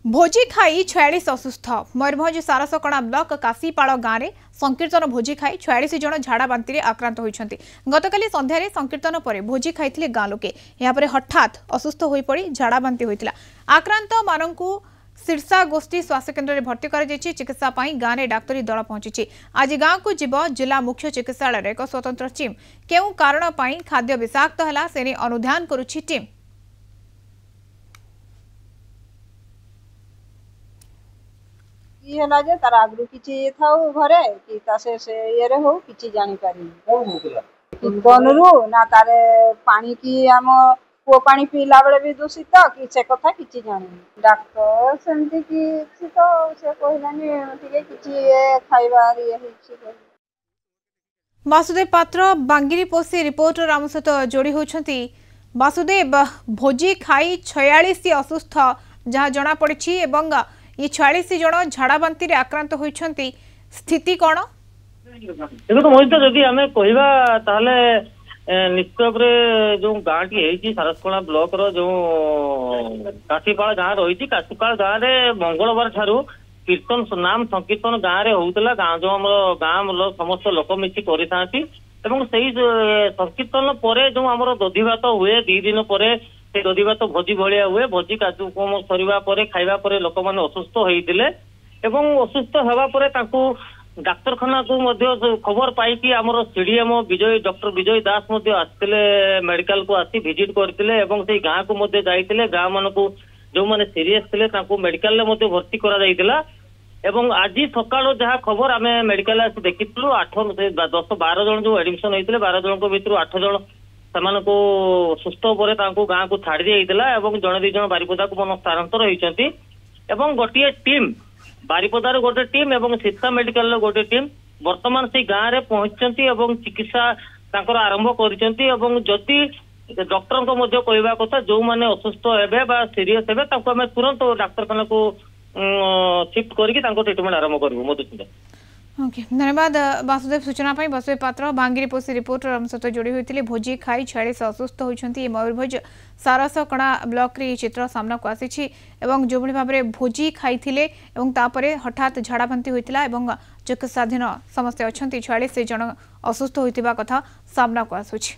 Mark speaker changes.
Speaker 1: भोजी खाई 46 असुस्थ। मयूरभंज सारसकणा ब्लॉक काशीपाड़ गाँव में संकीर्तन भोजी खाई 46 जन झाड़ा बांति आक्रांत होती। गतकाली संध्यारे संकीर्तन पर भोजी खाई गाँ लोके यापर हठात असुस्थ हो पड़ी झाड़ा बांति होता। आक्रांत मानू सिरसा गोष्ठी स्वास्थ्य केन्द्र में भर्ती कर चिकित्सा गाँव में डाक्तरी दल पहुंची। आज गाँव को जीव जिला मुख्य चिकित्सालय एक स्वतंत्र टीम केउ कारण खाद्य विषाक्त है से अनुधान करुछि टीम।
Speaker 2: है जे तार आगु किछि थाउ घरे कि तासे से ये रे हो किछि जानि पारि कोन होतला कीर्तनरू ना तारे पानी की हम को पानी पीला बेले भी दूषित कि से कथा किछि जानि डॉक्टर सेमति कि तो से कहलानी तिके किछि खाइबा ये हिछि।
Speaker 1: वासुदेव पात्र बांगिरीपोषी रिपोर्टर आम सहित जोड़ी होती। वासुदेव भोजी खाई 46 असुस्थ जहाँ जना पड़ी एवं ये 46 जन झाड़ा बांति आक्रांत होती स्थिति कौन
Speaker 3: देखो मोहित जदि आम कह निश्चित भाव जो गाँव टी सारसकणा ब्लॉक जो काशीपाड़ गाँव रही काशीपाड़ गाँव में मंगलवार ठारू कीर्तन नाम संकीर्तन गाँव में होता गाँ जो आम गाँव समस्त लोक मिसी कर संकीर्तन पर जो आम दधि भात हुए 2 दिन पर दधि भात भोजी भाया हुए भोजी कार्यक्रम सरिबा परे खाइबा परे लोक मैंने असुस्थ होते असुस्थ होगा डाक्तरखाना को खबर पाई आमर सीडीएम विजय डॉक्टर विजय दास आसते मेडिकल को आसी विजिट करते गाँव को जाते गाँव मान जो मैंने सीरीयस थे मेडिकल भर्ती करा आज सकाल जहाँ खबर आम मेडिकल आसी देखी 10-12 जन जो एडमिशन होते 12 जन भर 8 जन से सुस्थ पर गाँव को छाड़ी दिया जड़े 2 जन बारिपदा को मन स्थानांतर होती गोटे टीम बारिपदार गोटे टीम और सिरसा मेडिकल गोटे टीम वर्तमान से गाँव में पहुंची चिकित्सा आरंभ करदी डॉक्टर को कहवा कथा जो मैंने असुस्थ हे सीरीयस हे आम तुरंत डाक्तरखाना को शिफ्ट करके ट्रिटमेंट आरंभ करूँ। मधुसूदन
Speaker 1: ओके धन्यवाद वासुदेव सूचना वासुदेव पात्र बांगिरीपोषी रिपोर्टर आम सहित जोड़ी होते। भोजी खाई 46 असुस्थ होती मयूरभंज सारसकणा ब्लॉक रे चित्र सामना को आसी जो भाव में भोजी खाई हठात झाड़ा बांति होता चिकित्साधीन समस्ते अच्छा 46 जन असुस्थ होता कथा सामना को आसूची।